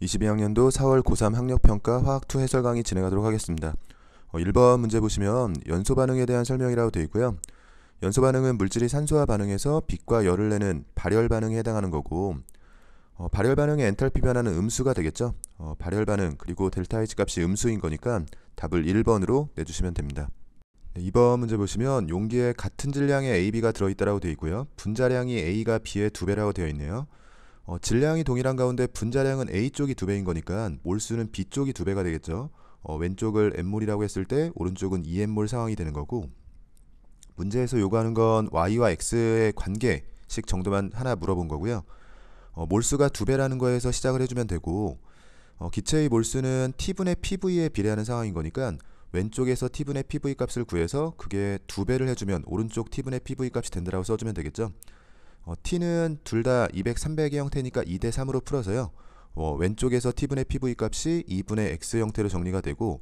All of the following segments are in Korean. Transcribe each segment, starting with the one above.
22학년도 4월 고3 학력평가 화학2 해설 강의 진행하도록 하겠습니다. 1번 문제 보시면 연소 반응에 대한 설명이라고 되어 있고요. 연소 반응은 물질이 산소와 반응해서 빛과 열을 내는 발열 반응에 해당하는 거고, 발열 반응의 엔탈피 변화는 음수가 되겠죠. 발열 반응 그리고 델타 H 값이 음수인 거니까 답을 1번으로 내주시면 됩니다. 2번 문제 보시면 용기에 같은 질량의 AB가 들어있다라고 되어 있고요. 분자량이 A가 B의 2배라고 되어 있네요. 질량이 동일한 가운데 분자량은 A쪽이 2배인 거니까 몰수는 B쪽이 2배가 되겠죠. 왼쪽을 N몰이라고 했을 때 오른쪽은 2N몰 상황이 되는 거고, 문제에서 요구하는 건 Y와 X의 관계식 정도만 하나 물어본 거고요. 몰수가 2배라는 거에서 시작을 해주면 되고, 기체의 몰수는 T분의 PV에 비례하는 상황인 거니까 왼쪽에서 T분의 PV 값을 구해서 그게 2배를 해주면 오른쪽 T분의 PV 값이 된다라고 써주면 되겠죠. T는 둘 다 200, 300의 형태니까 2대 3으로 풀어서요. 왼쪽에서 T분의 PV 값이 2분의 X 형태로 정리가 되고,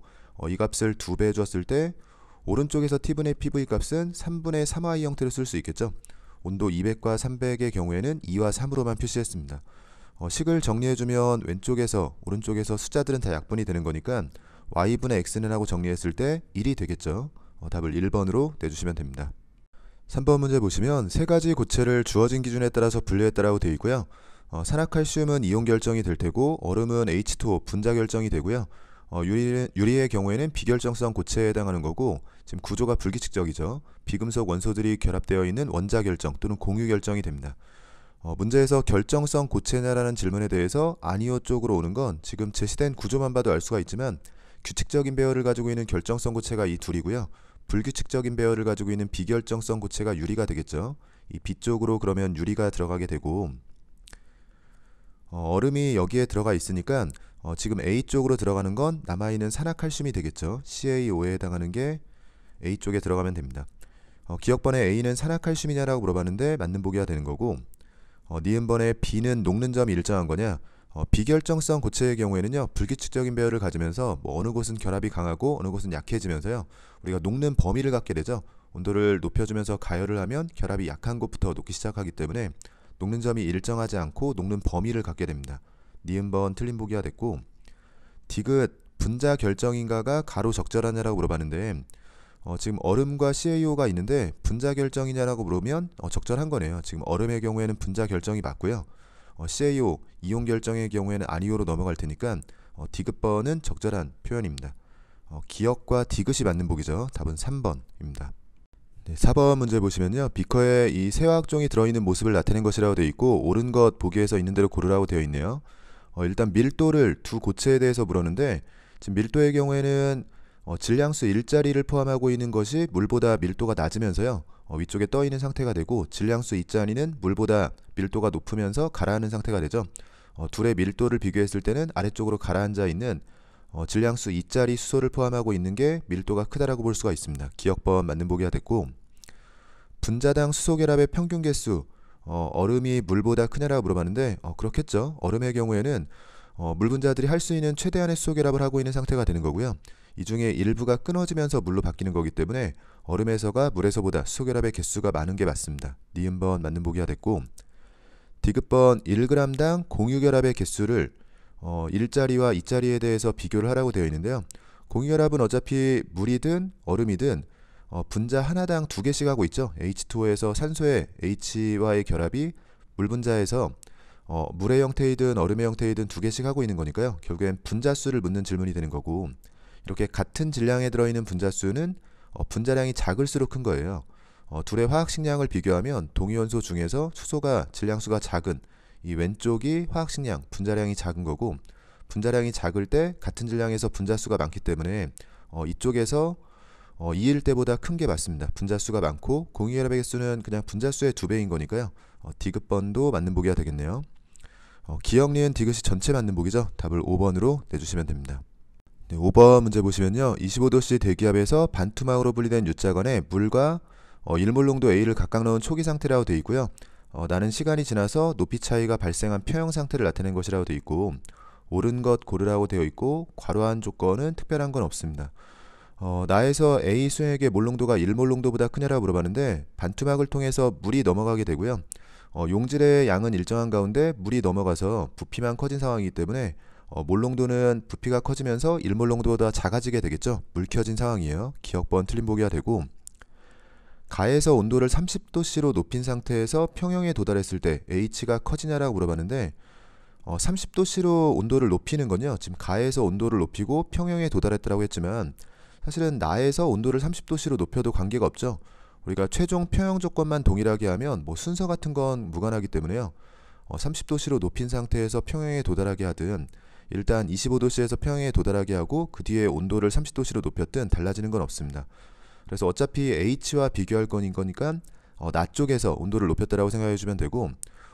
이 값을 2배 줬을 때 오른쪽에서 T분의 PV 값은 3분의 3Y 형태로 쓸 수 있겠죠. 온도 200과 300의 경우에는 2와 3으로만 표시했습니다. 식을 정리해주면 왼쪽에서 오른쪽에서 숫자들은 다 약분이 되는 거니까 Y분의 X는 하고 정리했을 때 1이 되겠죠. 답을 1번으로 내주시면 됩니다. 3번 문제 보시면 세 가지 고체를 주어진 기준에 따라서 분류했다라고 되어 있고요. 산화칼슘은 이온 결정이 될 테고, 얼음은 H2O 분자 결정이 되고요. 유리의 경우에는 비결정성 고체에 해당하는 거고, 지금 구조가 불규칙적이죠. 비금속 원소들이 결합되어 있는 원자 결정 또는 공유 결정이 됩니다. 문제에서 결정성 고체냐라는 질문에 대해서 아니오 쪽으로 오는 건 지금 제시된 구조만 봐도 알 수가 있지만, 규칙적인 배열을 가지고 있는 결정성 고체가 이 둘이고요. 불규칙적인 배열을 가지고 있는 비결정성 고체가 유리가 되겠죠. 이 B 쪽으로 그러면 유리가 들어가게 되고, 얼음이 여기에 들어가 있으니까 지금 A 쪽으로 들어가는 건 남아있는 산화칼슘이 되겠죠. CaO에 해당하는 게 A 쪽에 들어가면 됩니다. 기억번에 A는 산화칼슘이냐라고 물어봤는데 맞는 보기가 되는 거고, 니은번에 B는 녹는 점이 일정한 거냐, 비결정성 고체의 경우에는요, 불규칙적인 배열을 가지면서 어느 곳은 결합이 강하고 어느 곳은 약해지면서요, 우리가 녹는 범위를 갖게 되죠. 온도를 높여주면서 가열을 하면 결합이 약한 곳부터 녹기 시작하기 때문에 녹는 점이 일정하지 않고 녹는 범위를 갖게 됩니다. 니은번 틀린 보기가 됐고, 디귿 분자 결정인가가 가로 적절하냐라고 물어봤는데, 지금 얼음과 CaO가 있는데 분자 결정이냐라고 물으면 적절한 거네요. 지금 얼음의 경우에는 분자 결정이 맞고요. CaO 이온 결정의 경우에는 아니오로 넘어갈 테니까 디귿번은 적절한 표현입니다. 기억과 디귿이 맞는 보기죠. 답은 3번입니다. 네, 4번 문제 보시면요, 비커에 이 세화학종이 들어있는 모습을 나타낸 것이라고 되어 있고, 옳은 것 보기에서 있는 대로 고르라고 되어 있네요. 일단 밀도를 두 고체에 대해서 물었는데, 지금 밀도의 경우에는 질량수 1짜리를 포함하고 있는 것이 물보다 밀도가 낮으면서요, 위쪽에 떠 있는 상태가 되고, 질량수 2짜리는 물보다 밀도가 높으면서 가라앉는 상태가 되죠. 둘의 밀도를 비교했을 때는 아래쪽으로 가라앉아 있는 질량수 2짜리 수소를 포함하고 있는 게 밀도가 크다라고 볼 수가 있습니다. 기억번 맞는 보기가 됐고, 분자당 수소 결합의 평균 개수, 얼음이 물보다 크냐라고 물어봤는데 그렇겠죠. 얼음의 경우에는 물 분자들이 할 수 있는 최대한의 수소 결합을 하고 있는 상태가 되는 거고요. 이 중에 일부가 끊어지면서 물로 바뀌는 거기 때문에 얼음에서가 물에서보다 수소 결합의 개수가 많은 게 맞습니다. 니은번 맞는 보기가 됐고, 디귿번 1g당 공유 결합의 개수를 1짜리와 2짜리에 대해서 비교를 하라고 되어 있는데요. 공유 결합은 어차피 물이든 얼음이든 분자 하나당 2개씩 하고 있죠. H2O에서 산소의 H와의 결합이 물 분자에서 물의 형태이든 얼음의 형태이든 2개씩 하고 있는 거니까요. 결국엔 분자수를 묻는 질문이 되는 거고, 이렇게 같은 질량에 들어있는 분자수는 분자량이 작을수록 큰 거예요. 둘의 화학식량을 비교하면 동위원소 중에서 수소가 질량수가 작은 이 왼쪽이 화학식량, 분자량이 작은 거고, 분자량이 작을 때 같은 질량에서 분자수가 많기 때문에 이쪽에서 2일 때보다 큰 게 맞습니다. 분자수가 많고 공유결합의 개수는 그냥 분자수의 2배인 거니까요. 디귿번도 맞는 보기가 되겠네요. 기억, 니은, 디귿이 전체 맞는 보기죠. 답을 5번으로 내주시면 됩니다. 네, 5번 문제 보시면요, 25도씨 대기압에서 반투막으로 분리된 U자건에 물과 1몰 농도 A를 각각 넣은 초기 상태라고 되어 있고요. 나는 시간이 지나서 높이 차이가 발생한 표형 상태를 나타낸 것이라고 되어 있고, 옳은 것 고르라고 되어 있고, 괄호한 조건은 특별한 건 없습니다. 나에서 A 수액의 몰 농도가 1몰 농도보다 크냐라고 물어봤는데, 반투막을 통해서 물이 넘어가게 되고요. 용질의 양은 일정한 가운데 물이 넘어가서 부피만 커진 상황이기 때문에 몰농도는 부피가 커지면서 일몰농도보다 작아지게 되겠죠. 물 켜진 상황이에요. 기억번 틀린 보기가 되고, 가에서 온도를 30도씨로 높인 상태에서 평형에 도달했을 때 H가 커지냐라고 물어봤는데 30도씨로 온도를 높이는 건요, 지금 가에서 온도를 높이고 평형에 도달했다고 했지만 사실은 나에서 온도를 30도씨로 높여도 관계가 없죠. 우리가 최종 평형 조건만 동일하게 하면 뭐 순서 같은 건 무관하기 때문에요. 30도씨로 높인 상태에서 평형에 도달하게 하든 일단 25도씨에서 평형에 도달하게 하고 그 뒤에 온도를 30도씨로 높였든 달라지는 건 없습니다. 그래서 어차피 H와 비교할 거니까 나 쪽에서 온도를 높였다라고 생각해 주면 되고,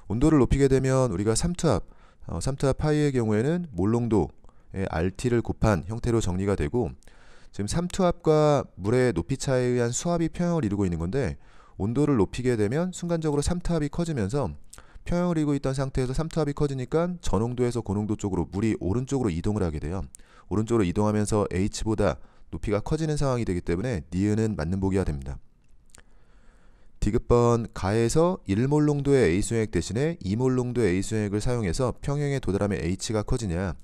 온도를 높이게 되면 우리가 삼투압 파이의 경우에는 몰농도의 RT를 곱한 형태로 정리가 되고, 지금 삼투압과 물의 높이 차이에 의한 수압이 평형을 이루고 있는 건데, 온도를 높이게 되면 순간적으로 삼투압이 커지면서 평형을 이루고 있던 상태에서 삼투압이 커지니까 저농도에서 고농도 쪽으로 물이 오른쪽으로 이동을 하게 돼요. 오른쪽으로 이동하면서 H보다 높이가 커지는 상황이 되기 때문에 니은은 맞는 보기가 됩니다. 디귿번 가에서 1몰 농도의 A 수액 대신에 2몰 농도의 A 수액을 사용해서 평형에 도달하면 H가 커지냐.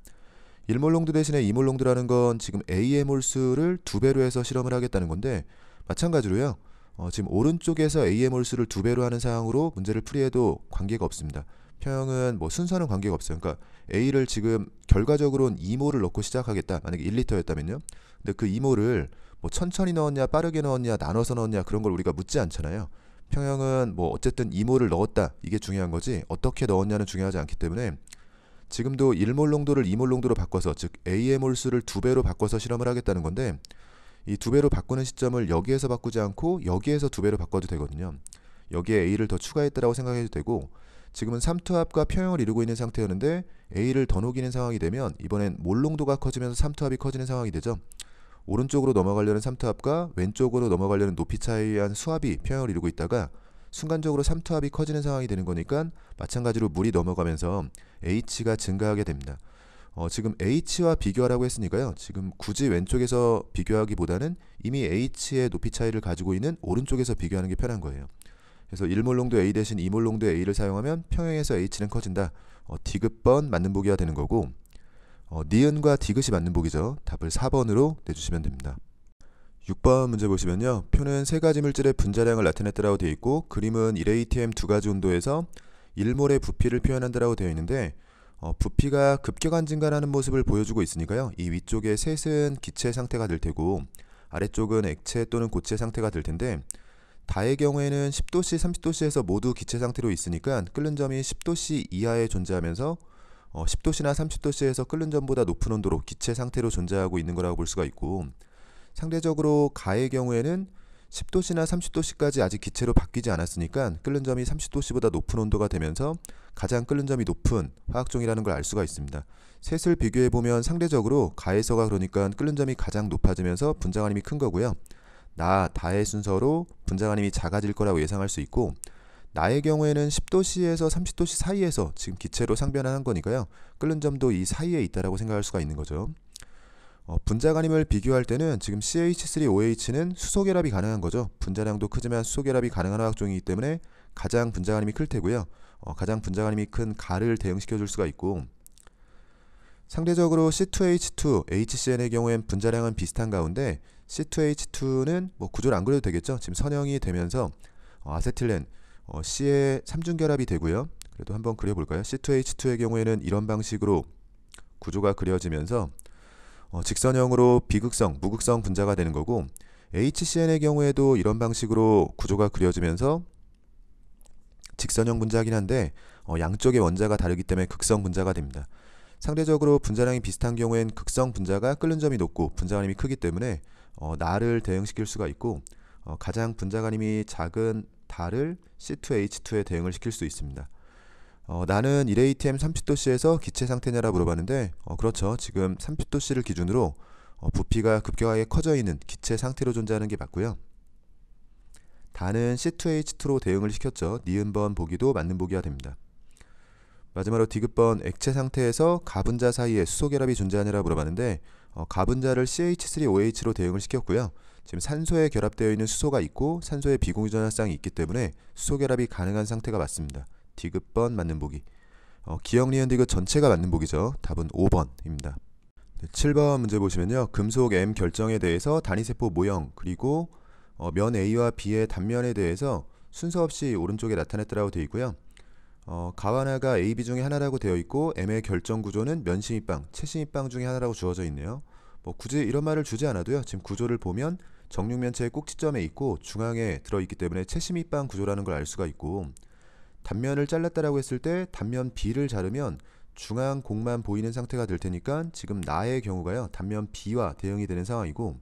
1몰 농도 대신에 2몰 농도라는 건 지금 A의 몰수를 2배로 해서 실험을 하겠다는 건데, 마찬가지로요. 지금 오른쪽에서 A의 몰수를 2배로 하는 상황으로 문제를 풀이해도 관계가 없습니다. 평형은 뭐 순서는 관계가 없어요. 그러니까 A를 지금 결과적으로는 2몰을 넣고 시작하겠다. 만약에 1리터였다면요. 근데 그 2몰을 뭐 천천히 넣었냐 빠르게 넣었냐 나눠서 넣었냐 그런 걸 우리가 묻지 않잖아요. 평형은 뭐 어쨌든 2몰을 넣었다 이게 중요한 거지 어떻게 넣었냐는 중요하지 않기 때문에 지금도 1몰 농도를 2몰 농도로 바꿔서, 즉 A의 몰수를 2배로 바꿔서 실험을 하겠다는 건데, 이 2배로 바꾸는 시점을 여기에서 바꾸지 않고 여기에서 2배로 바꿔도 되거든요. 여기에 A를 더 추가했다라고 생각해도 되고, 지금은 삼투압과 평형을 이루고 있는 상태였는데 A를 더 녹이는 상황이 되면 이번엔 몰 농도가 커지면서 삼투압이 커지는 상황이 되죠. 오른쪽으로 넘어가려는 삼투압과 왼쪽으로 넘어가려는 높이 차이에 의한 수압이 평형을 이루고 있다가 순간적으로 삼투압이 커지는 상황이 되는 거니까 마찬가지로 물이 넘어가면서 H가 증가하게 됩니다. 지금 H와 비교하라고 했으니까요. 지금 굳이 왼쪽에서 비교하기보다는 이미 H의 높이 차이를 가지고 있는 오른쪽에서 비교하는 게 편한 거예요. 그래서 1몰 농도 A 대신 2몰 농도 A를 사용하면 평형에서 H는 커진다. 디귿번 맞는 보기가 되는 거고, 니은과 디귿이 맞는 보기죠. 답을 4번으로 내주시면 됩니다. 6번 문제 보시면요. 표는 세 가지 물질의 분자량을 나타냈다라고 되어 있고, 그림은 1atm 두 가지 온도에서 1몰의 부피를 표현한다라고 되어 있는데, 부피가 급격한 증가하는 모습을 보여주고 있으니까요. 이 위쪽의 셋은 기체 상태가 될 테고 아래쪽은 액체 또는 고체 상태가 될 텐데, 다의 경우에는 10도씨, 30도씨에서 모두 기체 상태로 있으니까 끓는 점이 10도씨 이하에 존재하면서 10도씨나 30도씨에서 끓는 점보다 높은 온도로 기체 상태로 존재하고 있는 거라고 볼 수가 있고, 상대적으로 가의 경우에는 10도씨나 30도씨까지 아직 기체로 바뀌지 않았으니까 끓는 점이 30도씨보다 높은 온도가 되면서 가장 끓는 점이 높은 화학종이라는 걸 알 수가 있습니다. 셋을 비교해보면 상대적으로 가에서가 그러니까 끓는 점이 가장 높아지면서 분자간임이 큰 거고요. 나, 다의 순서로 분자간임이 작아질 거라고 예상할 수 있고, 나의 경우에는 10도씨에서 30도씨 사이에서 지금 기체로 상변한 거니까요. 끓는 점도 이 사이에 있다라고 생각할 수가 있는 거죠. 분자간임을 비교할 때는 지금 CH3OH는 수소결합이 가능한 거죠. 분자량도 크지만 수소결합이 가능한 화학종이기 때문에 가장 분자간임이 클 테고요. 가장 분자간임이 큰 가를 대응시켜 줄 수가 있고, 상대적으로 C2H2, HCN의 경우엔 분자량은 비슷한 가운데 C2H2는 뭐 구조를 안 그려도 되겠죠. 지금 선형이 되면서 아세틸렌 C의 삼중결합이 되고요. 그래도 한번 그려볼까요? C2H2의 경우에는 이런 방식으로 구조가 그려지면서 직선형으로 비극성, 무극성 분자가 되는 거고, HCN의 경우에도 이런 방식으로 구조가 그려지면서 직선형 분자긴 한데 양쪽의 원자가 다르기 때문에 극성 분자가 됩니다. 상대적으로 분자량이 비슷한 경우엔 극성 분자가 끓는 점이 높고 분자간임이 크기 때문에 나를 대응시킬 수가 있고, 가장 분자간임이 작은 달을 C2H2에 대응을 시킬 수 있습니다. 나는 1atm 30도씨에서 기체 상태냐라 물어봤는데, 그렇죠. 지금 30도씨를 기준으로 부피가 급격하게 커져 있는 기체 상태로 존재하는 게 맞고요. 다는 C2H2로 대응을 시켰죠. 니은번 보기도 맞는 보기가 됩니다. 마지막으로 디귿번 액체 상태에서 가분자 사이에 수소결합이 존재하냐라 물어봤는데, 가분자를 CH3OH로 대응을 시켰고요. 지금 산소에 결합되어 있는 수소가 있고 산소의 비공유전화쌍이 있기 때문에 수소결합이 가능한 상태가 맞습니다. 디귿번 맞는 보기. 기억, 니은, 디귿 전체가 맞는 보기죠. 답은 5번입니다. 7번 문제 보시면요. 금속 M 결정에 대해서 단위세포 모형 그리고 면 A와 B의 단면에 대해서 순서 없이 오른쪽에 나타냈다라고 되어 있고요. 가와나가 A, B 중에 하나라고 되어 있고 M의 결정 구조는 면심입방, 채심입방 중에 하나라고 주어져 있네요. 굳이 이런 말을 주지 않아도요. 지금 구조를 보면 정육면체의 꼭지점에 있고 중앙에 들어있기 때문에 채심입방 구조라는 걸 알 수가 있고, 단면을 잘랐다라고 했을 때 단면 B를 자르면 중앙 공만 보이는 상태가 될 테니까 지금 나의 경우가요. 단면 B와 대응이 되는 상황이고,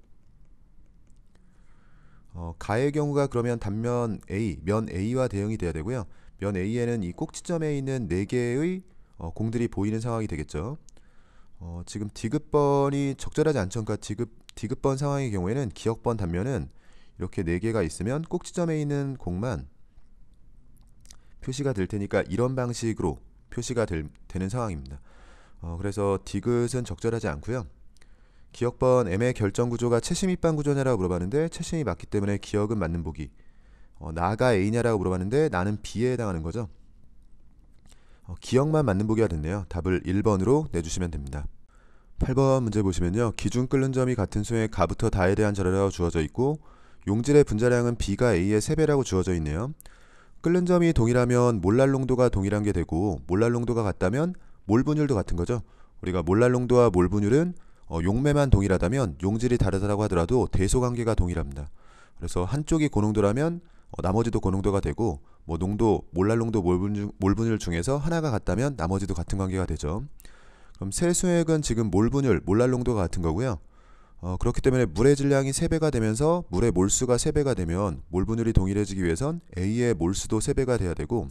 가의 경우가 그러면 단면 A, 면 A와 대응이 돼야 되고요. 면 A에는 이 꼭지점에 있는 4개의 공들이 보이는 상황이 되겠죠. 지금 디귿번이 적절하지 않죠. 그러니까 디귿번 상황의 경우에는 기억번 단면은 이렇게 4개가 있으면 꼭지점에 있는 공만 표시가 될 테니까 이런 방식으로 표시가 되는 상황입니다. 그래서 디귿은 적절하지 않고요. 기억번 M의 결정 구조가 채심입방 구조냐라고 물어봤는데 채심이 맞기 때문에 기억은 맞는 보기. 나가 A냐라고 물어봤는데 나는 B에 해당하는 거죠. 기억만 맞는 보기가 됐네요. 답을 1번으로 내주시면 됩니다. 8번 문제 보시면요. 기준 끓는 점이 같은 수의 가부터 다에 대한 절하라고 주어져 있고 용질의 분자량은 B가 A의 3배라고 주어져 있네요. 끓는 점이 동일하면 몰랄 농도가 동일한 게 되고 몰랄 농도가 같다면 몰 분율도 같은 거죠. 우리가 몰랄 농도와 몰 분율은 용매만 동일하다면 용질이 다르다고 하더라도 대소관계가 동일합니다. 그래서 한쪽이 고농도라면 나머지도 고농도가 되고 농도, 몰랄 농도, 몰 분율 중에서 하나가 같다면 나머지도 같은 관계가 되죠. 그럼 세수액은 지금 몰 분율, 몰랄 농도가 같은 거고요. 그렇기 때문에 물의 질량이 3배가 되면서 물의 몰수가 3배가 되면 몰 분율이 동일해지기 위해선 A의 몰수도 3배가 돼야 되고,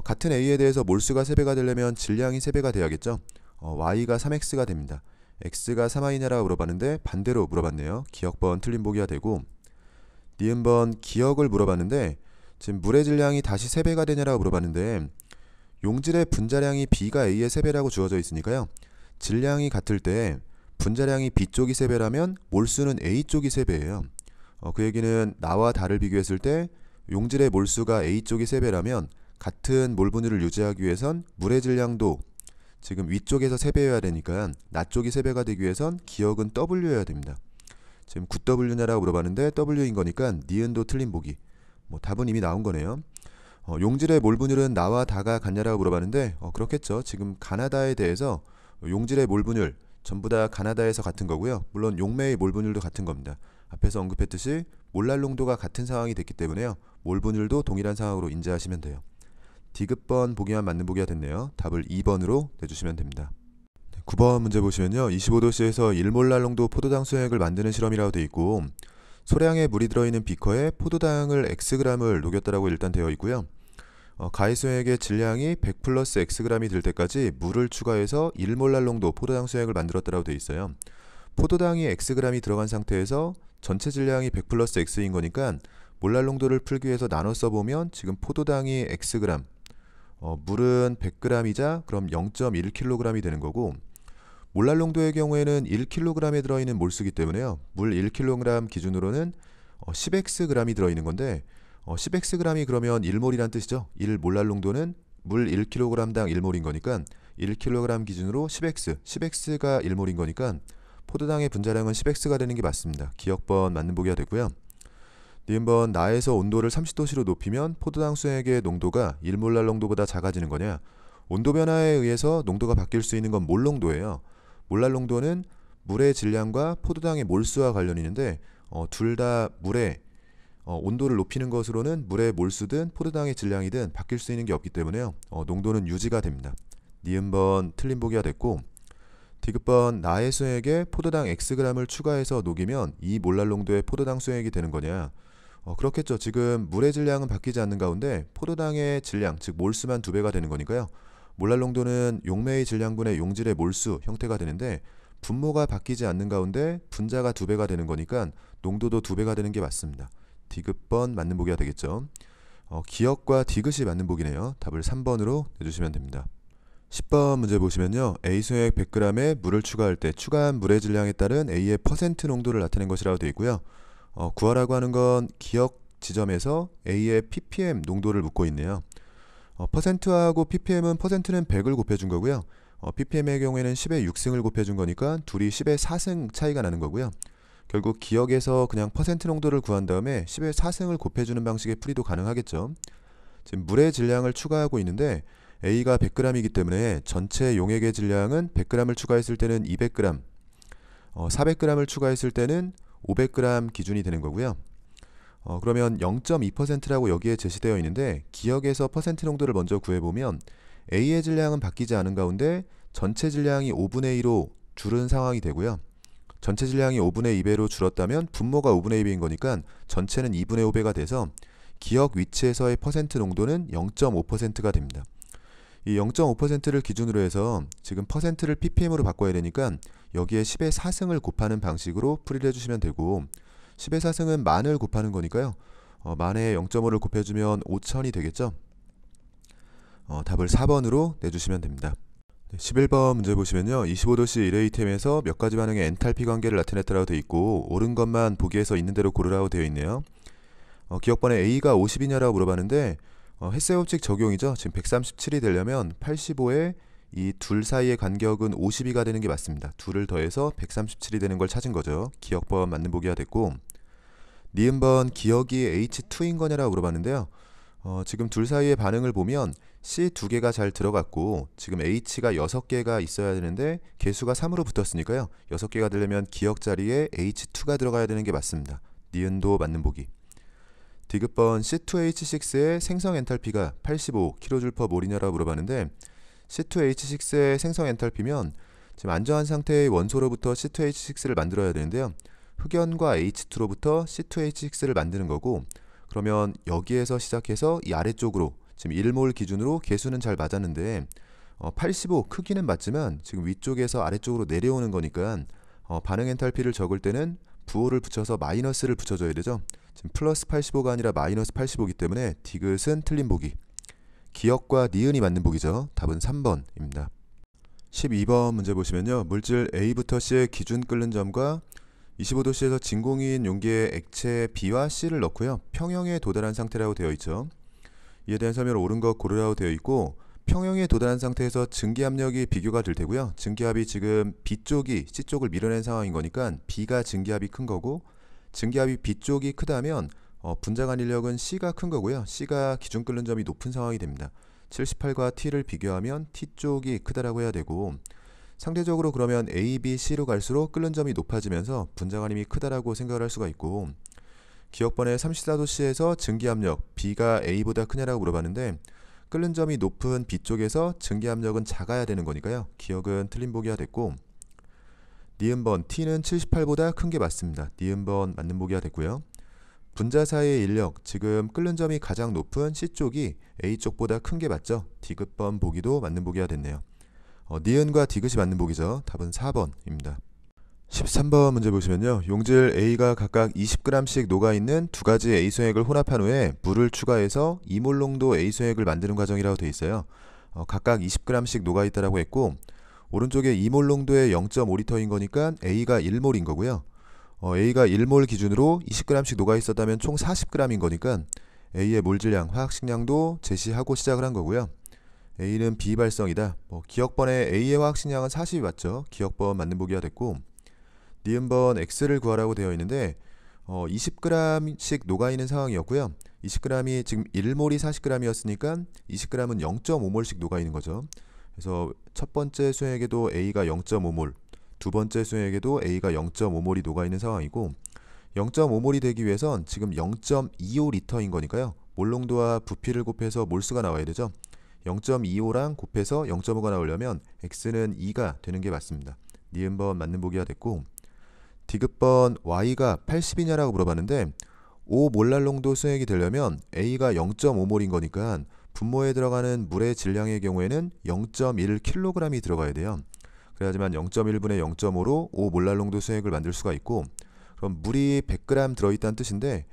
같은 A에 대해서 몰수가 3배가 되려면 질량이 3배가 돼야겠죠. Y가 3X가 됩니다. X가 3I냐라고 물어봤는데 반대로 물어봤네요. 기억번 틀린 보기가 되고, 니은번 기억을 물어봤는데 지금 물의 질량이 다시 3배가 되냐라고 물어봤는데 용질의 분자량이 B가 A의 3배라고 주어져 있으니까요. 질량이 같을 때 분자량이 B쪽이 3배라면 몰수는 A쪽이 3배예요. 그 얘기는 나와 다를 비교했을 때 용질의 몰수가 A쪽이 3배라면 같은 몰 분율을 유지하기 위해선 물의 질량도 지금 위쪽에서 3배여야 되니까 나 쪽이 3배가 되기 위해선 기억은 W여야 됩니다. 지금 9W냐라고 물어봤는데 W인 거니까 니은도 틀린 보기. 답은 이미 나온 거네요. 용질의 몰 분율은 나와 다가 같냐라고 물어봤는데 그렇겠죠. 지금 가나다에 대해서 용질의 몰 분율 전부 다 가나다에서 같은 거고요. 물론 용매의 몰 분율도 같은 겁니다. 앞에서 언급했듯이 몰랄 농도가 같은 상황이 됐기 때문에요. 몰 분율도 동일한 상황으로 인지하시면 돼요. 디귿번 보기만 맞는 보기가 됐네요. 답을 2번으로 내주시면 됩니다. 9번 문제 보시면요. 25도씨에서 1몰랄 농도 포도당 수액을 만드는 실험이라고 되어 있고 소량의 물이 들어있는 비커에 포도당을 Xg을 녹였다라고 일단 되어 있고요. 가해 수액의 질량이 100 플러스 Xg이 될 때까지 물을 추가해서 1몰랄 농도 포도당 수액을 만들었다라고 되어 있어요. 포도당이 Xg이 들어간 상태에서 전체 질량이 100 플러스 X인 거니까 몰랄 농도를 풀기 위해서 나눠 써보면 지금 포도당이 Xg, 물은 100g이자 그럼 0.1kg이 되는 거고, 몰랄 농도의 경우에는 1kg에 들어있는 몰수기 때문에요. 물 1kg 기준으로는 10Xg이 들어있는 건데 10Xg이 그러면 1몰이란 뜻이죠. 1몰랄 농도는 물 1kg당 1몰인 거니까 1kg 기준으로 10X, 10X가 1몰인 거니까 포도당의 분자량은 10X가 되는 게 맞습니다. 기억번 맞는 보기가 되고요. 니은번 나에서 온도를 30도씨로 높이면 포도당 수액의 농도가 1몰랄 농도보다 작아지는 거냐. 온도 변화에 의해서 농도가 바뀔 수 있는 건 몰 농도예요. 몰랄 농도는 물의 질량과 포도당의 몰수와 관련이 있는데 둘 다 물의 온도를 높이는 것으로는 물의 몰수든 포도당의 질량이든 바뀔 수 있는 게 없기 때문에요. 농도는 유지가 됩니다. 니은번 틀린 보기가 됐고, 디귿번 나의 수액에 포도당 Xg을 추가해서 녹이면 이 몰랄 농도의 포도당 수액이 되는 거냐. 그렇겠죠. 지금 물의 질량은 바뀌지 않는 가운데 포도당의 질량, 즉 몰수만 2배가 되는 거니까요. 몰랄 농도는 용매의 질량분의 용질의 몰수 형태가 되는데 분모가 바뀌지 않는 가운데 분자가 2배가 되는 거니까 농도도 2배가 되는 게 맞습니다. 디귿번 맞는 보기가 되겠죠. 기억과 디귿이 맞는 보기네요. 답을 3번으로 내주시면 됩니다. 10번 문제 보시면요. A 수액 100g에 물을 추가할 때 추가한 물의 질량에 따른 A의 퍼센트 농도를 나타낸 것이라고 되어 있고요. 구하라고 하는 건 기억 지점에서 A의 ppm 농도를 묻고 있네요. 퍼센트하고 ppm은 퍼센트는 100을 곱해준 거고요. ppm의 경우에는 10의 6승을 곱해준 거니까 둘이 10의 4승 차이가 나는 거고요. 결국 기억에서 그냥 퍼센트 농도를 구한 다음에 10의 4승을 곱해주는 방식의 풀이도 가능하겠죠. 지금 물의 질량을 추가하고 있는데 A가 100g이기 때문에 전체 용액의 질량은 100g을 추가했을 때는 200g, 400g을 추가했을 때는 500g 기준이 되는 거고요. 그러면 0.2%라고 여기에 제시되어 있는데 기억에서 퍼센트 농도를 먼저 구해보면 A의 질량은 바뀌지 않은 가운데 전체 질량이 5분의 1로 줄은 상황이 되고요. 전체 질량이 5분의 2배로 줄었다면 분모가 5분의 2배인 거니까 전체는 2분의 5배가 돼서 기억 위치에서의 퍼센트 농도는 0.5%가 됩니다. 이 0.5%를 기준으로 해서 지금 퍼센트를 ppm으로 바꿔야 되니까 여기에 10의 4승을 곱하는 방식으로 풀이를 해주시면 되고 10의 4승은 만을 곱하는 거니까요. 만에 0.5를 곱해주면 5000이 되겠죠. 답을 4번으로 내주시면 됩니다. 11번 문제 보시면요. 25도씨 1A템에서 몇 가지 반응의 엔탈피 관계를 나타냈다라고 되어 있고 옳은 것만 보기에서 있는 대로 고르라고 되어 있네요. 기억번에 A가 50이냐라고 물어봤는데 햇세 법칙 적용이죠. 지금 137이 되려면 85에 이 둘 사이의 간격은 52가 되는 게 맞습니다. 둘을 더해서 137이 되는 걸 찾은 거죠. 기억번 맞는 보기가 됐고 니은번 기억이 H2인 거냐라고 물어봤는데요. 지금 둘 사이의 반응을 보면 C 2개가 잘 들어갔고 지금 H가 6개가 있어야 되는데 개수가 3으로 붙었으니까요. 6개가 되려면 기억 자리에 H2가 들어가야 되는 게 맞습니다. 니은도 맞는 보기. 디귿번 C2H6의 생성 엔탈피가 85kJ/몰이냐라고 물어봤는데 C2H6의 생성 엔탈피면 지금 안정한 상태의 원소로부터 C2H6를 만들어야 되는데요. 흑연과 H2로부터 C2H6를 만드는 거고 그러면 여기에서 시작해서 이 아래쪽으로 지금 1몰 기준으로 개수는 잘 맞았는데 85 크기는 맞지만 지금 위쪽에서 아래쪽으로 내려오는 거니까 반응 엔탈피를 적을 때는 부호를 붙여서 마이너스를 붙여줘야 되죠. 지금 플러스 85가 아니라 마이너스 85이기 때문에 디귿은 틀린 보기. 기억과 니은이 맞는 보기죠. 답은 3번입니다. 12번 문제 보시면요. 물질 A부터 C의 기준 끓는 점과 25도씨에서 진공인 용기에 액체 B와 C를 넣고요. 평형에 도달한 상태라고 되어 있죠. 이에 대한 설명을 옳은 것 고르라고 되어 있고 평형에 도달한 상태에서 증기압력이 비교가 될 테고요. 증기압이 지금 B쪽이 C쪽을 밀어낸 상황인 거니까 B가 증기압이 큰 거고 증기압이 B쪽이 크다면 분자간 인력은 C가 큰 거고요. C가 기준 끓는 점이 높은 상황이 됩니다. 78과 T를 비교하면 T쪽이 크다라고 해야 되고 상대적으로 그러면 A, B, C로 갈수록 끓는 점이 높아지면서 분자간 힘이 크다라고 생각을 할 수가 있고 기억번에 34도씨에서 증기압력 B가 A보다 크냐라고 물어봤는데 끓는 점이 높은 B쪽에서 증기압력은 작아야 되는 거니까요. 기억은 틀린 보기가 됐고 니은번 T는 78보다 큰 게 맞습니다. 니은번 맞는 보기가 됐고요. 분자 사이의 인력, 지금 끓는 점이 가장 높은 C쪽이 A쪽보다 큰 게 맞죠. 디귿번 보기도 맞는 보기가 됐네요. 니은과 디귿이 맞는 보기죠. 답은 4번입니다. 13번 문제 보시면요. 용질 A가 각각 20g씩 녹아있는 두 가지 A 수액을 혼합한 후에 물을 추가해서 2몰 농도 A 수액을 만드는 과정이라고 되어 있어요. 각각 20g씩 녹아있다라고 했고 오른쪽에 2몰 농도의 0.5L인 거니까 A가 1몰인 거고요. A가 1몰 기준으로 20g씩 녹아있었다면 총 40g인 거니까 A의 몰질량, 화학식량도 제시하고 시작을 한 거고요. A는 비발성이다. 기억번에 A의 화학식량은 40이 맞죠. 기억번 맞는 보기가 됐고 니은번 X를 구하라고 되어 있는데 20g씩 녹아있는 상황이었고요. 20g이 지금 1몰이 40g이었으니까 20g은 0.5몰씩 녹아있는 거죠. 그래서 첫 번째 수액에도 A가 0.5몰, 두 번째 수액에도 A가 0.5몰이 녹아있는 상황이고 0.5몰이 되기 위해선 지금 0.25L인 거니까요. 몰농도와 부피를 곱해서 몰수가 나와야 되죠. 0.25랑 곱해서 0.5가 나오려면 X는 2가 되는 게 맞습니다. 니은번 맞는 보기가 됐고 디귿번 Y가 80이냐라고 물어봤는데 5몰랄 농도 수액이 되려면 A가 0.5몰인 거니까 분모에 들어가는 물의 질량의 경우에는 0.1kg이 들어가야 돼요. 그래야지만 0.1분의 0.5로 5몰랄 농도 수액을 만들 수가 있고 그럼 물이 100g 들어있다는 뜻인데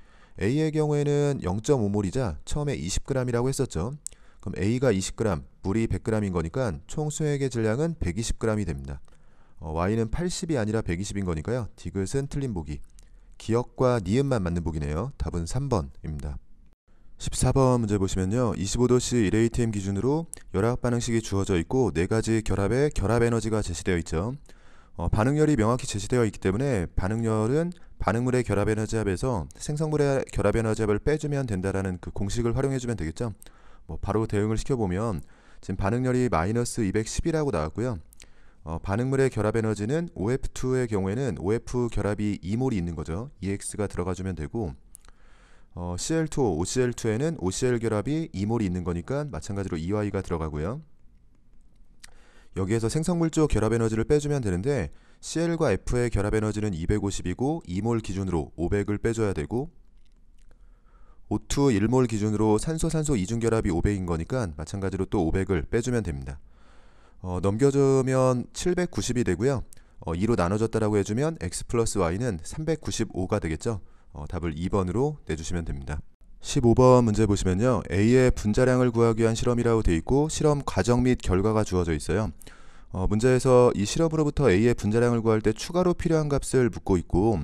A의 경우에는 0.5몰이자 처음에 20g이라고 했었죠. 그럼 A가 20g, 물이 100g인 거니까 총 수액의 질량은 120g이 됩니다. Y는 80이 아니라 120인 거니까요. 디귿은 틀린 보기. 기억과 니은만 맞는 보기네요. 답은 3번입니다. 14번 문제 보시면요. 25도씨 1atm 기준으로 열학 반응식이 주어져 있고 4가지 결합의 결합 에너지가 제시되어 있죠. 반응열이 명확히 제시되어 있기 때문에 반응열은 반응물의 결합 에너지 합에서 생성물의 결합 에너지 합을 빼주면 된다라는 그 공식을 활용해 주면 되겠죠. 바로 대응을 시켜보면 지금 반응열이 마이너스 210이라고 나왔고요. 반응물의 결합 에너지는 OF2의 경우에는 OF 결합이 2몰이 있는 거죠. EX가 들어가 주면 되고 CL2O, OCl2에는 OCl 결합이 2몰이 있는 거니까 마찬가지로 EY가 들어가고요. 여기에서 생성물 쪽 결합 에너지를 빼주면 되는데 Cl과 F의 결합 에너지는 250이고 2몰 기준으로 500을 빼줘야 되고 O2 1몰 기준으로 산소 이중 결합이 500인 거니까 마찬가지로 또 500을 빼주면 됩니다. 넘겨주면 790이 되고요. 2로 나눠졌다라고 해주면 X 플러스 Y는 395가 되겠죠. 답을 2번으로 내주시면 됩니다. 15번 문제 보시면요. A의 분자량을 구하기 위한 실험이라고 되어 있고 실험 과정 및 결과가 주어져 있어요. 문제에서 이 실험으로부터 A의 분자량을 구할 때 추가로 필요한 값을 묻고 있고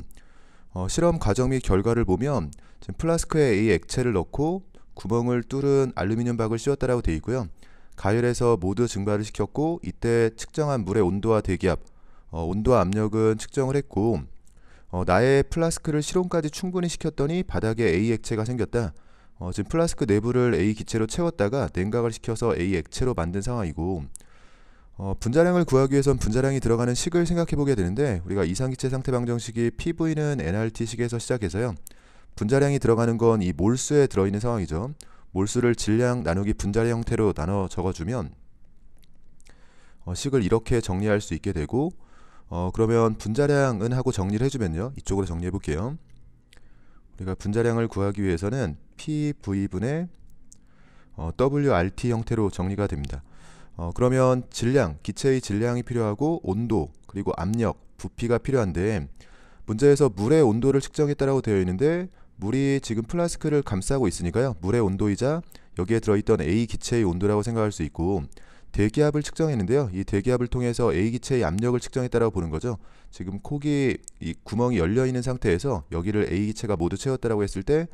실험 과정 및 결과를 보면 지금 플라스크에 A 액체를 넣고 구멍을 뚫은 알루미늄 박을 씌웠다라고 되어 있고요. 가열해서 모두 증발을 시켰고 이때 측정한 물의 온도와 대기압, 온도와 압력은 측정을 했고 나의 플라스크를 실온까지 충분히 식혔더니 바닥에 A 액체가 생겼다. 지금 플라스크 내부를 A 기체로 채웠다가 냉각을 시켜서 A 액체로 만든 상황이고 분자량을 구하기 위해선 분자량이 들어가는 식을 생각해 보게 되는데 우리가 이상기체 상태 방정식이 PV는 nRT 식에서 시작해서요. 분자량이 들어가는 건 이 몰수에 들어있는 상황이죠. 몰수를 질량 나누기 분자량 형태로 나눠 적어주면 식을 이렇게 정리할 수 있게 되고 그러면 분자량은 하고 정리를 해주면요. 이쪽으로 정리해 볼게요. 우리가 분자량을 구하기 위해서는 PV분의 WRT 형태로 정리가 됩니다. 그러면 질량, 기체의 질량이 필요하고 온도, 그리고 압력, 부피가 필요한데 문제에서 물의 온도를 측정했다라고 되어 있는데 물이 지금 플라스크를 감싸고 있으니까요. 물의 온도이자 여기에 들어있던 A 기체의 온도라고 생각할 수 있고 대기압을 측정했는데요. 이 대기압을 통해서 A 기체의 압력을 측정했다라고 보는 거죠. 지금 콕이 이 구멍이 열려 있는 상태에서 여기를 A 기체가 모두 채웠다라고 했을 때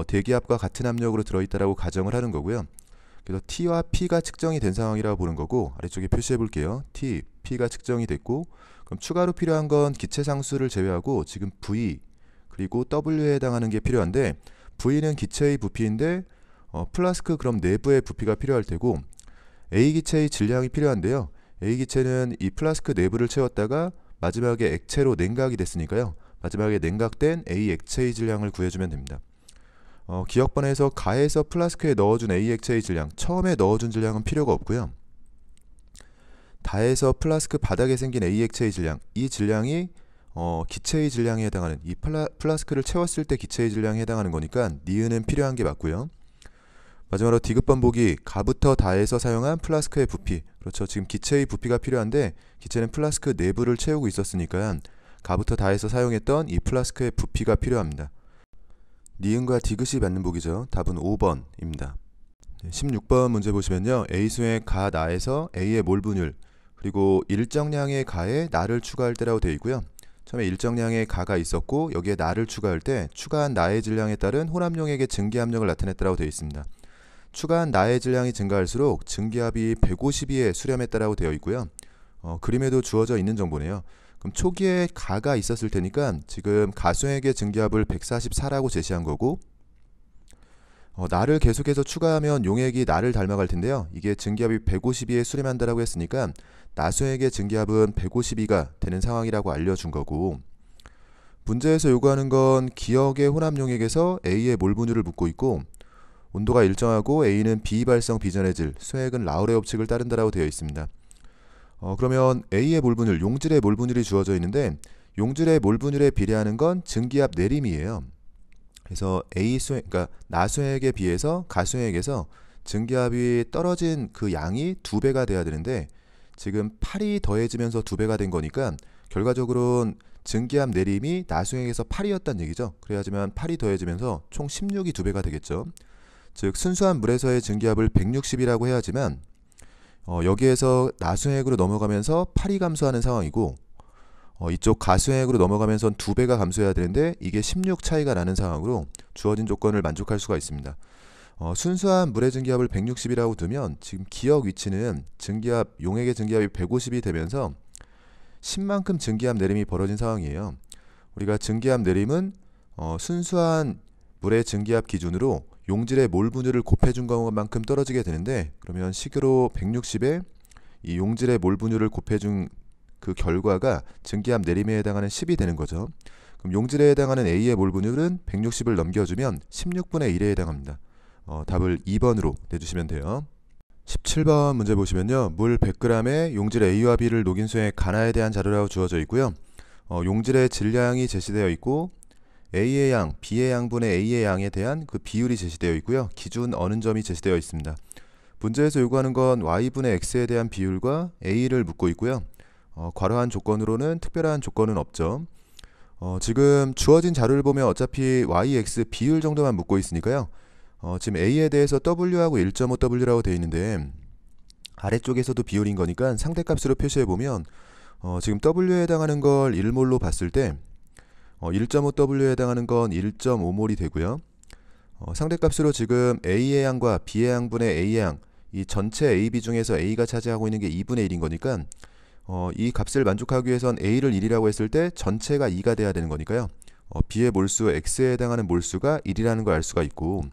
대기압과 같은 압력으로 들어있다라고 가정을 하는 거고요. 그래서 T와 P가 측정이 된 상황이라고 보는 거고 아래쪽에 표시해 볼게요. T, P가 측정이 됐고 그럼 추가로 필요한 건 기체 상수를 제외하고 지금 V 그리고 W에 해당하는 게 필요한데 V는 기체의 부피인데 플라스크 그럼 내부의 부피가 필요할 테고 A 기체의 질량이 필요한데요. A 기체는 이 플라스크 내부를 채웠다가 마지막에 액체로 냉각이 됐으니까요. 마지막에 냉각된 A 액체의 질량을 구해주면 됩니다. 기억번에서 가해서 플라스크에 넣어준 A 액체의 질량, 처음에 넣어준 질량은 필요가 없고요. 다해서 플라스크 바닥에 생긴 A 액체의 질량, 이 질량이 기체의 질량에 해당하는 이 플라스크를 채웠을 때 기체의 질량에 해당하는 거니까 니은은 필요한 게 맞고요. 마지막으로 디귿번 보기 가부터 다해서 사용한 플라스크의 부피, 그렇죠. 지금 기체의 부피가 필요한데 기체는 플라스크 내부를 채우고 있었으니까 가부터 다해서 사용했던 이 플라스크의 부피가 필요합니다. 니은과 디귿이 맞는 보기죠. 답은 5번입니다. 16번 문제 보시면요. A수의 가 나에서 A의 몰 분율 그리고 일정량의 가에 나를 추가할 때라고 되어 있고요. 처음에 일정량의 가가 있었고 여기에 나를 추가할 때 추가한 나의 질량에 따른 혼합용액의 증기압력을 나타냈다고 되어 있습니다. 추가한 나의 질량이 증가할수록 증기압이 152에 수렴했다라고 되어 있고요. 그림에도 주어져 있는 정보네요. 그럼 초기에 가가 있었을 테니까 지금 가수액의 증기압을 144라고 제시한 거고 나를 계속해서 추가하면 용액이 나를 닮아갈 텐데요. 이게 증기압이 152에 수렴한다라고 했으니까 나수액의 증기압은 152가 되는 상황이라고 알려준 거고 문제에서 요구하는 건 기억의 혼합용액에서 A의 몰 분율을 묻고 있고 온도가 일정하고 A는 비발성 비전해질, 수액은 라우레 법칙을 따른다라고 되어 있습니다. 그러면 A의 몰 분율, 용질의 몰 분율이 주어져 있는데 용질의 몰 분율에 비례하는 건 증기압 내림이에요. 그래서 A 수액, 그러니까 나수액에 비해서 가수액에서 증기압이 떨어진 그 양이 2배가 돼야 되는데 지금 8이 더해지면서 2배가 된 거니까 결과적으로는 증기압 내림이 나수액에서 8이었다는 얘기죠. 그래야지만 8이 더해지면서 총 16이 2배가 되겠죠. 즉 순수한 물에서의 증기압을 160이라고 해야지만 여기에서 나수액으로 넘어가면서 8이 감소하는 상황이고 이쪽 가수액으로 넘어가면서 2배가 감소해야 되는데 이게 16 차이가 나는 상황으로 주어진 조건을 만족할 수가 있습니다. 순수한 물의 증기압을 160이라고 두면 지금 기역 위치는 증기압, 용액의 증기압이 150이 되면서 10만큼 증기압 내림이 벌어진 상황이에요. 우리가 증기압 내림은 순수한 물의 증기압 기준으로 용질의 몰 분율을 곱해준 것만큼 떨어지게 되는데, 그러면 식으로 160에 이 용질의 몰 분율을 곱해준 그 결과가 증기압 내림에 해당하는 10이 되는 거죠. 그럼 용질에 해당하는 A의 몰 분율은 160을 넘겨주면 16분의 1에 해당합니다. 답을 2번으로 내주시면 돼요. 17번 문제 보시면요, 물 100g에 용질 A와 B를 녹인 수의 간화에 대한 자료라고 주어져 있고요. 용질의 질량이 제시되어 있고 A의 양, B의 양분의 A의 양에 대한 그 비율이 제시되어 있고요. 기준 어는 점이 제시되어 있습니다. 문제에서 요구하는 건 Y분의 X에 대한 비율과 A를 묻고 있고요. 괄호한 조건으로는 특별한 조건은 없죠. 지금 주어진 자료를 보면 어차피 Y, X 비율 정도만 묻고 있으니까요. 지금 A에 대해서 W하고 1.5W라고 되어 있는데 아래쪽에서도 비율인 거니까 상대값으로 표시해보면 지금 W에 해당하는 걸 1몰로 봤을 때 1.5W에 해당하는 건 1.5몰이 되고요. 상대값으로 지금 A의 양과 B의 양분의 A의 양, 이 전체 AB 중에서 A가 차지하고 있는 게 2분의 1인 거니까 이 값을 만족하기 위해선 A를 1이라고 했을 때 전체가 2가 돼야 되는 거니까요. B의 몰수 X에 해당하는 몰수가 1이라는 걸 알 수가 있고,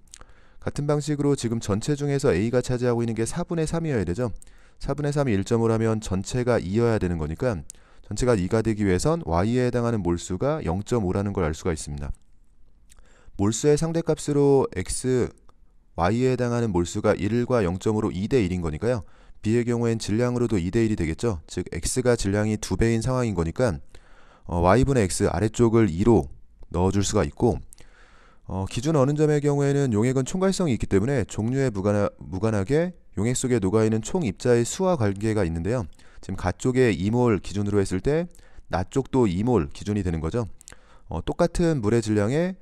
같은 방식으로 지금 전체 중에서 A가 차지하고 있는 게 4분의 3이어야 되죠. 4분의 3이 1.5라면 전체가 2여야 되는 거니까 전체가 2가 되기 위해선 Y에 해당하는 몰수가 0.5라는 걸 알 수가 있습니다. 몰수의 상대값으로 X, Y에 해당하는 몰수가 1과 0.5로 2대 1인 거니까요. B의 경우엔 질량으로도 2대 1이 되겠죠. 즉 X가 질량이 2배인 상황인 거니까 Y분의 X 아래쪽을 2로 넣어줄 수가 있고, 기준 어는 점의 경우에는 용액은 총괄성이 있기 때문에 종류에 무관하게 용액 속에 녹아있는 총 입자의 수와 관계가 있는데요. 지금 가쪽에 2몰 기준으로 했을 때 나쪽도 2몰 기준이 되는 거죠. 똑같은 물의 질량에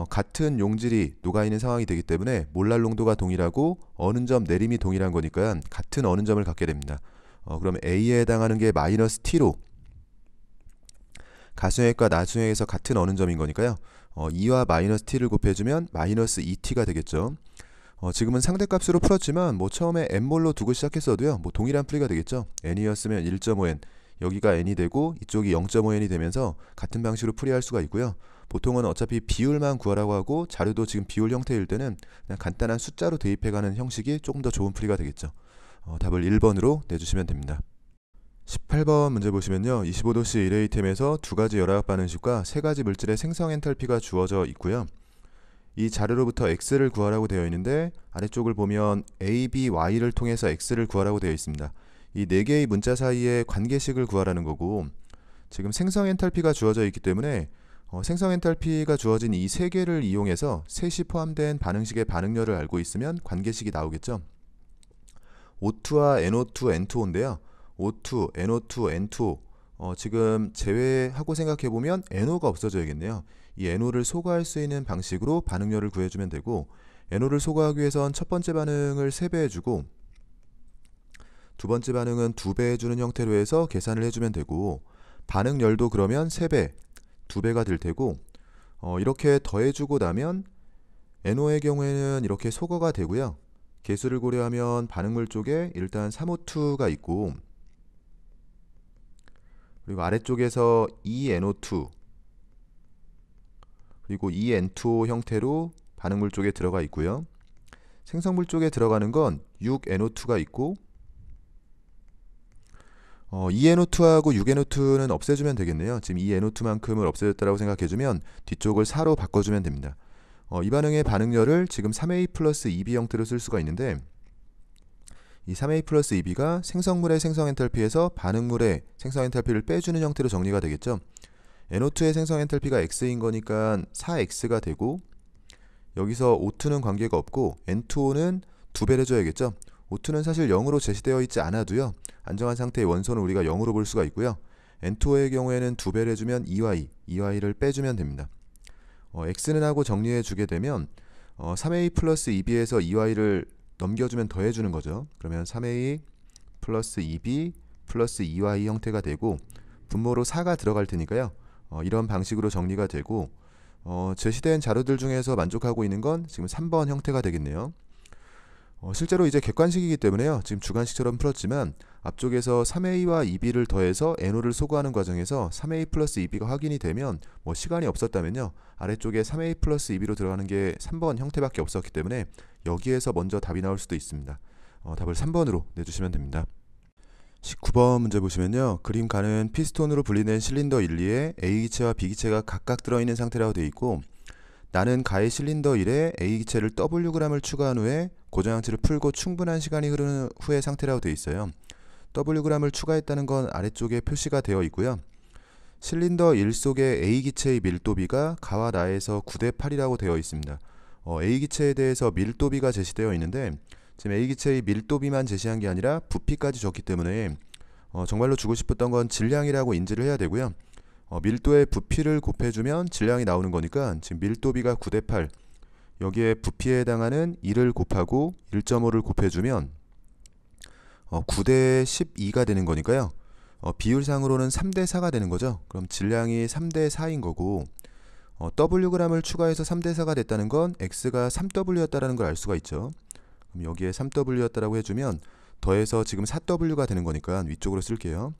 같은 용질이 녹아있는 상황이 되기 때문에 몰랄 농도가 동일하고 어는 점 내림이 동일한 거니까 같은 어는 점을 갖게 됩니다. 그러면 A에 해당하는 게 마이너스 T로 가수용액과 나수용액에서 같은 어는 점인 거니까요. 2와 마이너스 T를 곱해주면 마이너스 2T가 되겠죠. 지금은 상대값으로 풀었지만 뭐 처음에 N몰로 두고 시작했어도요, 뭐 동일한 풀이가 되겠죠. N이었으면 1.5N, 여기가 N이 되고 이쪽이 0.5N이 되면서 같은 방식으로 풀이할 수가 있고요. 보통은 어차피 비율만 구하라고 하고 자료도 지금 비율 형태일 때는 그냥 간단한 숫자로 대입해가는 형식이 조금 더 좋은 풀이가 되겠죠. 답을 1번으로 내주시면 됩니다. 18번 문제 보시면요, 25도씨 일회이템에서 두 가지 열화학 반응식과 세 가지 물질의 생성 엔탈피가 주어져 있고요. 이 자료로부터 X를 구하라고 되어 있는데 아래쪽을 보면 A, B, Y를 통해서 X를 구하라고 되어 있습니다. 이 네 개의 문자 사이의 관계식을 구하라는 거고, 지금 생성 엔탈피가 주어져 있기 때문에 생성 엔탈피가 주어진 이 세 개를 이용해서 셋이 포함된 반응식의 반응열을 알고 있으면 관계식이 나오겠죠. O2와 NO2, N2O인데요. O2, NO2, N2O 지금 제외하고 생각해보면 NO가 없어져야겠네요. 이 NO를 소거할 수 있는 방식으로 반응열을 구해주면 되고, NO를 소거하기 위해선 첫 번째 반응을 3배 해주고 두 번째 반응은 2배 해주는 형태로 해서 계산을 해주면 되고, 반응열도 그러면 3배, 2배가 될 테고, 이렇게 더해주고 나면 NO의 경우에는 이렇게 소거가 되고요. 개수를 고려하면 반응물 쪽에 일단 3O2가 있고, 그리고 아래쪽에서 2NO2 그리고 2N2O 형태로 반응물 쪽에 들어가 있고요. 생성물 쪽에 들어가는 건 6NO2가 있고, 2NO2하고 6NO2는 없애주면 되겠네요. 지금 2NO2만큼을 없애줬다고 생각해주면 뒤쪽을 4로 바꿔주면 됩니다. 이 반응의 반응열을 지금 3A 플러스 2B 형태로 쓸 수가 있는데, 이 3A 플러스 2B가 생성물의 생성 엔탈피에서 반응물의 생성 엔탈피를 빼주는 형태로 정리가 되겠죠. NO2의 생성 엔탈피가 X인 거니까 4X가 되고, 여기서 O2는 관계가 없고 N2O는 2배를 해줘야겠죠. O2는 사실 0으로 제시되어 있지 않아도요, 안정한 상태의 원소는 우리가 0으로 볼 수가 있고요. N2O의 경우에는 2배를 해주면 2Y, 2Y를 빼주면 됩니다. X는 하고 정리해 주게 되면 3A 플러스 2B에서 2Y를 넘겨주면 더해주는 거죠. 그러면 3A 플러스 2B 플러스 2Y 형태가 되고, 분모로 4가 들어갈 테니까요. 이런 방식으로 정리가 되고, 제시된 자료들 중에서 만족하고 있는 건 지금 3번 형태가 되겠네요. 실제로 이제 객관식이기 때문에요. 지금 주관식처럼 풀었지만 앞쪽에서 3A와 2B를 더해서 NO를 소구하는 과정에서 3A 플러스 2B가 확인이 되면 뭐 시간이 없었다면요. 아래쪽에 3A 플러스 2B로 들어가는 게 3번 형태밖에 없었기 때문에 여기에서 먼저 답이 나올 수도 있습니다. 답을 3번으로 내주시면 됩니다. 19번 문제 보시면요. 그림 가는 피스톤으로 분리된 실린더 1, 2에 A기체와 B기체가 각각 들어있는 상태라고 되어 있고 나는 가의 실린더 1에 A기체를 Wg을 추가한 후에 고정양치를 풀고 충분한 시간이 흐른 후의 상태라고 되어 있어요. Wg을 추가했다는 건 아래쪽에 표시가 되어 있고요. 실린더 1 속의 A기체의 밀도비가 가와 나에서 9대 8이라고 되어 있습니다. A기체에 대해서 밀도비가 제시되어 있는데 지금 A기체의 밀도비만 제시한 게 아니라 부피까지 줬기 때문에 정말로 주고 싶었던 건 질량이라고 인지를 해야 되고요. 밀도의 부피를 곱해주면 질량이 나오는 거니까 지금 밀도비가 9대 8 여기에 부피에 해당하는 1을 곱하고 1.5를 곱해주면 9대 12가 되는 거니까요. 비율상으로는 3대 4가 되는 거죠. 그럼 질량이 3대 4인 거고 Wg을 추가해서 3대 4가 됐다는 건 X가 3W였다는 걸 알 수가 있죠. 그럼 여기에 3W였다라고 해주면 더해서 지금 4W가 되는 거니까 위쪽으로 쓸게요.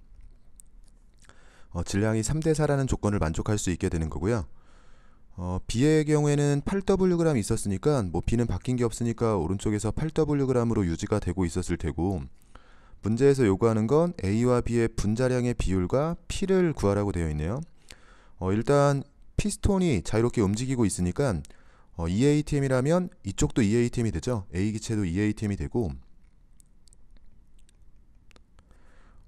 질량이 3대 4라는 조건을 만족할 수 있게 되는 거고요. B의 경우에는 8Wg 있었으니까 뭐 B는 바뀐 게 없으니까 오른쪽에서 8Wg으로 유지가 되고 있었을 테고 문제에서 요구하는 건 A와 B의 분자량의 비율과 P를 구하라고 되어 있네요. 일단 피스톤이 자유롭게 움직이고 있으니까 EATM이라면 이쪽도 EATM이 되죠. A기체도 EATM이 되고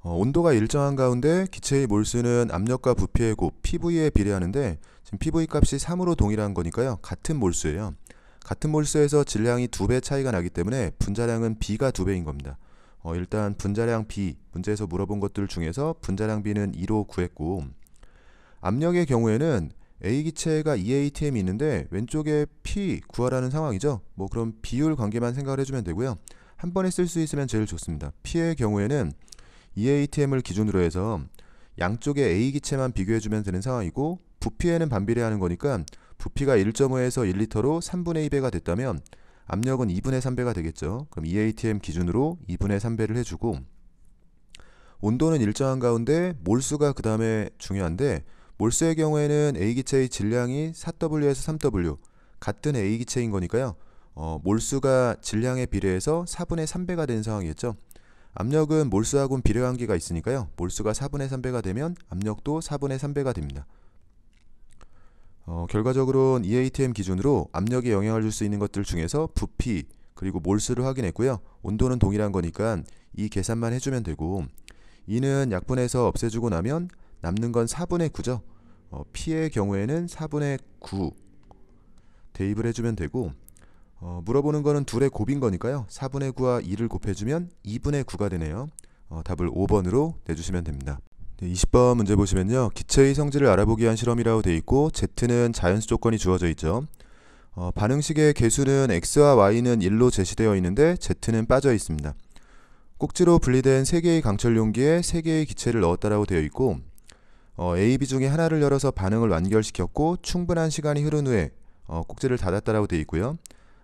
온도가 일정한 가운데 기체의 몰수는 압력과 부피의 곱 PV에 비례하는데 지금 PV 값이 3으로 동일한 거니까요. 같은 몰수예요. 같은 몰수에서 질량이 2배 차이가 나기 때문에 분자량은 B가 2배인 겁니다. 일단 분자량 B, 문제에서 물어본 것들 중에서 분자량 B는 2로 구했고 압력의 경우에는 A기체가 EATM이 있는데 왼쪽에 P 구하라는 상황이죠. 뭐 그럼 비율 관계만 생각을 해주면 되고요. 한 번에 쓸 수 있으면 제일 좋습니다. P의 경우에는 EATM을 기준으로 해서 양쪽의 A기체만 비교해주면 되는 상황이고 부피에는 반비례하는 거니까 부피가 1.5에서 1리터로 3분의 2배가 됐다면 압력은 2분의 3배가 되겠죠. 그럼 EATM 기준으로 2분의 3배를 해주고 온도는 일정한 가운데 몰수가 그 다음에 중요한데 몰수의 경우에는 A기체의 질량이 4W에서 3W 같은 A기체인 거니까요. 몰수가 질량에 비례해서 4분의 3배가 되는 상황이겠죠. 압력은 몰수하고는 비례관계가 있으니까요. 몰수가 4분의 3배가 되면 압력도 4분의 3배가 됩니다. 결과적으로는 EATM 기준으로 압력에 영향을 줄 수 있는 것들 중에서 부피 그리고 몰수를 확인했고요. 온도는 동일한 거니까 이 계산만 해주면 되고 이는 약분해서 없애주고 나면 남는 건 4분의 9죠. P의 경우에는 4분의 9 대입을 해주면 되고 물어보는 거는 둘의 곱인 거니까요. 4분의 9와 2를 곱해주면 2분의 9가 되네요. 답을 5번으로 내주시면 됩니다. 20번 문제 보시면요. 기체의 성질을 알아보기 위한 실험이라고 되어 있고 Z는 자연수 조건이 주어져 있죠. 반응식의 개수는 X와 Y는 1로 제시되어 있는데 Z는 빠져 있습니다. 꼭지로 분리된 3개의 강철 용기에 3개의 기체를 넣었다라고 되어 있고 A, B 중에 하나를 열어서 반응을 완결시켰고 충분한 시간이 흐른 후에 꼭지를 닫았다라고 되어 있고요.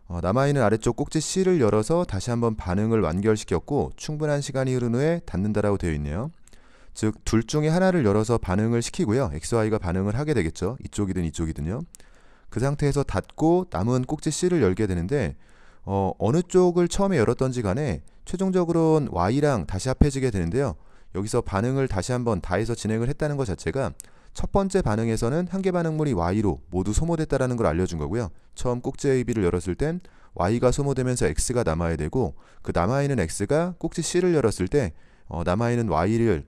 남아있는 아래쪽 꼭지 C를 열어서 다시 한번 반응을 완결시켰고 충분한 시간이 흐른 후에 닫는다라고 되어 있네요. 즉 둘 중에 하나를 열어서 반응을 시키고요. XY가 반응을 하게 되겠죠. 이쪽이든 이쪽이든요. 그 상태에서 닫고 남은 꼭지 C를 열게 되는데 어느 쪽을 처음에 열었던지 간에 최종적으로는 Y랑 다시 합해지게 되는데요. 여기서 반응을 다시 한번 다해서 진행을 했다는 것 자체가 첫 번째 반응에서는 한 개 반응물이 Y로 모두 소모됐다는 걸 알려준 거고요. 처음 꼭지 A, B를 열었을 땐 Y가 소모되면서 X가 남아야 되고 그 남아있는 X가 꼭지 C를 열었을 때 남아있는 Y를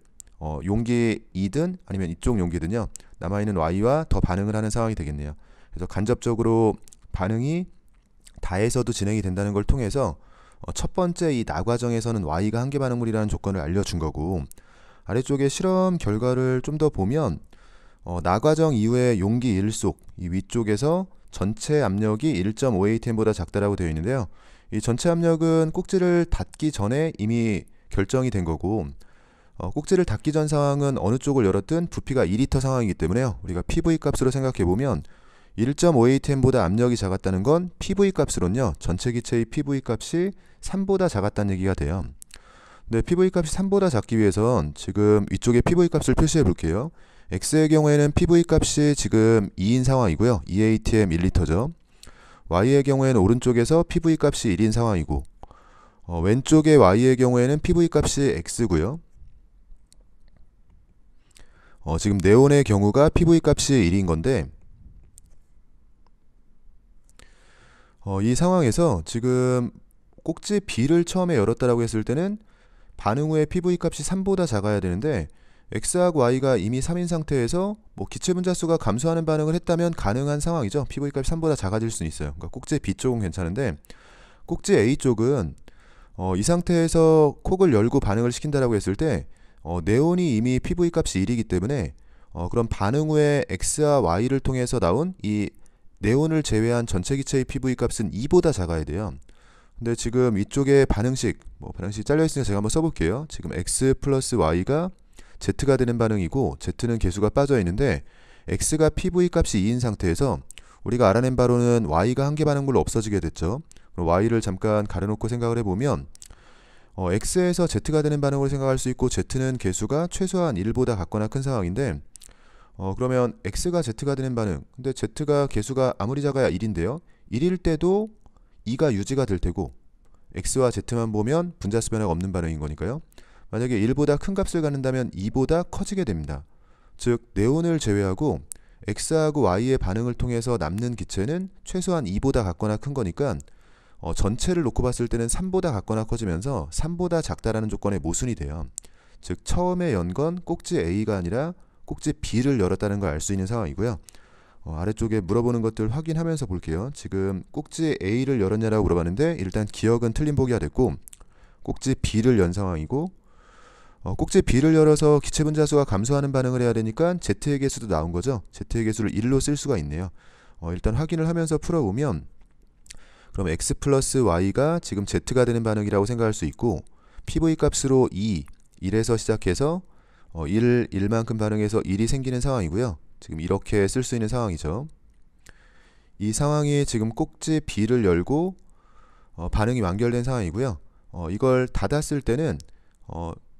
용기 2든 아니면 이쪽 용기든요. 남아있는 Y와 더 반응을 하는 상황이 되겠네요. 그래서 간접적으로 반응이 다해서도 진행이 된다는 걸 통해서 첫 번째 이 나 과정에서는 Y가 한 개 반응물이라는 조건을 알려준 거고 아래쪽에 실험 결과를 좀 더 보면 나 과정 이후에 용기 1속 이 위쪽에서 전체 압력이 1.5atm보다 작다라고 되어 있는데요. 이 전체 압력은 꼭지를 닫기 전에 이미 결정이 된 거고 꼭지를 닫기 전 상황은 어느 쪽을 열었든 부피가 2리터 상황이기 때문에요. 우리가 PV 값으로 생각해 보면 1.5atm보다 압력이 작았다는 건 PV 값으로는요, 전체 기체의 PV 값이 3보다 작았다는 얘기가 돼요. 근데 PV 값이 3보다 작기 위해선 지금 위쪽에 PV 값을 표시해 볼게요. X의 경우에는 PV 값이 지금 2인 상황이고요. 2atm 1리터죠. Y의 경우에는 오른쪽에서 PV 값이 1인 상황이고, 왼쪽의 Y의 경우에는 PV 값이 X고요. 지금 네온의 경우가 PV 값이 1인 건데, 이 상황에서 지금 꼭지 B를 처음에 열었다라고 했을 때는 반응 후에 PV 값이 3보다 작아야 되는데, X하고 Y가 이미 3인 상태에서 기체 분자수가 감소하는 반응을 했다면 가능한 상황이죠. PV 값이 3보다 작아질 수는 있어요. 그러니까 꼭지 B 쪽은 괜찮은데, 꼭지 A 쪽은 이 상태에서 콕을 열고 반응을 시킨다라고 했을 때 네온이 이미 PV 값이 1이기 때문에 그럼 반응 후에 X와 Y를 통해서 나온 이 네온을 제외한 전체 기체의 PV 값은 2보다 작아야 돼요. 근데 지금 이쪽에 반응식 잘려 있으니까 제가 한번 써볼게요. 지금 X 플러스 Y가 Z가 되는 반응이고, Z는 개수가 빠져 있는데 X가 PV 값이 2인 상태에서 우리가 알아낸 바로는 Y가 한 개 반응물로 없어지게 됐죠. 그럼 Y를 잠깐 가려놓고 생각을 해보면 X에서 Z가 되는 반응으로 생각할 수 있고, Z는 개수가 최소한 1보다 같거나 큰 상황인데, 그러면 X가 Z가 되는 반응, 근데 Z가 개수가 아무리 작아야 1인데요 1일 때도 2가 유지가 될 테고, X와 Z만 보면 분자수 변화가 없는 반응인 거니까요. 만약에 1보다 큰 값을 갖는다면 2보다 커지게 됩니다. 즉 네온을 제외하고 X하고 Y의 반응을 통해서 남는 기체는 최소한 2보다 같거나 큰 거니까 전체를 놓고 봤을 때는 3보다 같거나 커지면서 3보다 작다라는 조건의 모순이 돼요. 즉 처음에 연 건 꼭지 A가 아니라 꼭지 B를 열었다는 걸 알 수 있는 상황이고요. 아래쪽에 물어보는 것들 확인하면서 볼게요. 지금 꼭지 A를 열었냐라고 물어봤는데 일단 기억은 틀린 보기가 됐고, 꼭지 B를 연 상황이고, 꼭지 B를 열어서 기체 분자수가 감소하는 반응을 해야 되니까 Z의 개수도 나온 거죠. Z의 개수를 1로 쓸 수가 있네요. 일단 확인을 하면서 풀어보면, 그럼 X 플러스 Y가 지금 Z가 되는 반응이라고 생각할 수 있고, PV 값으로 2, 1에서 시작해서 1만큼 반응해서 1이 생기는 상황이고요. 지금 이렇게 쓸 수 있는 상황이죠. 이 상황이 지금 꼭지 B를 열고 반응이 완결된 상황이고요. 이걸 닫았을 때는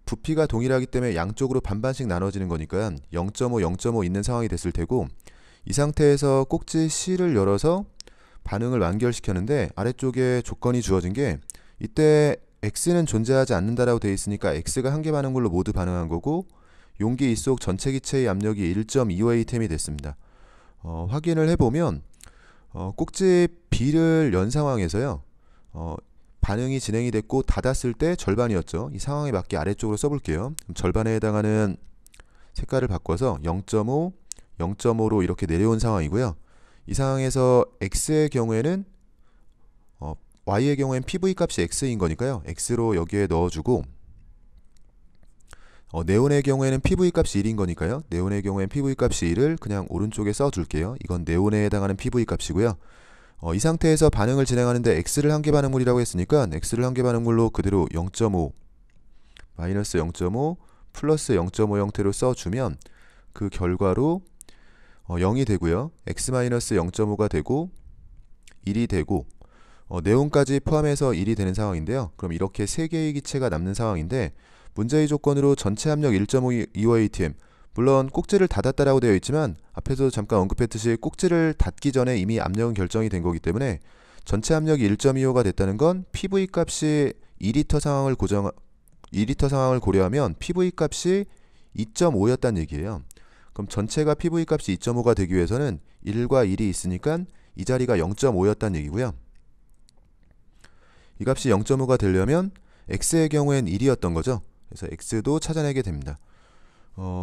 부피가 동일하기 때문에 양쪽으로 반반씩 나눠지는 거니까 0.5, 0.5 있는 상황이 됐을 테고, 이 상태에서 꼭지 C를 열어서 반응을 완결시켰는데 아래쪽에 조건이 주어진 게, 이때 X는 존재하지 않는다라고 되어 있으니까 X가 한 개 반응물로 모두 반응한 거고, 용기 이속 전체 기체의 압력이 1.25atm이 됐습니다. 확인을 해보면 꼭지 B를 연 상황에서요, 반응이 진행이 됐고 닫았을 때 절반이었죠. 이 상황에 맞게 아래쪽으로 써볼게요. 그럼 절반에 해당하는 색깔을 바꿔서 0.5, 0.5로 이렇게 내려온 상황이고요. 이 상황에서 X의 경우에는 Y의 경우엔 PV 값이 X인 거니까요. X로 여기에 넣어주고, 네온의 경우에는 PV 값이 1인 거니까요. 네온의 경우엔 PV 값이 1을 그냥 오른쪽에 써줄게요. 이건 네온에 해당하는 PV 값이고요. 이 상태에서 반응을 진행하는데 X를 한 개 반응물이라고 했으니까 X를 한 개 반응물로 그대로 0.5, 마이너스 0.5, 플러스 0.5 형태로 써주면 그 결과로 0이 되고요. X-0.5가 되고 1이 되고, 네온까지 포함해서 1이 되는 상황인데요. 그럼 이렇게 3개의 기체가 남는 상황인데, 문제의 조건으로 전체 압력 1.25atm, 물론 꼭지를 닫았다라고 되어 있지만 앞에서 잠깐 언급했듯이 꼭지를 닫기 전에 이미 압력은 결정이 된 거기 때문에 전체 압력이 1.25가 됐다는 건 PV 값이 2리터 상황을 고려하면 PV 값이 2.5였다는 얘기예요. 그럼 전체가 PV 값이 2.5가 되기 위해서는 1과 1이 있으니까 이 자리가 0.5였다는 얘기고요. 이 값이 0.5가 되려면 X의 경우엔 1이었던 거죠. 그래서 X도 찾아내게 됩니다.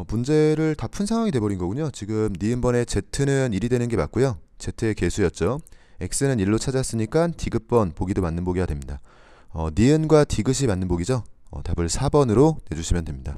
문제를 다 푼 상황이 돼버린 거군요. 지금 니은번에 Z는 1이 되는 게 맞고요. Z의 개수였죠. X는 1로 찾았으니까 D급번 보기도 맞는 보기가 됩니다. 니은과 디귿이 맞는 보기죠. 답을 4번으로 내주시면 됩니다.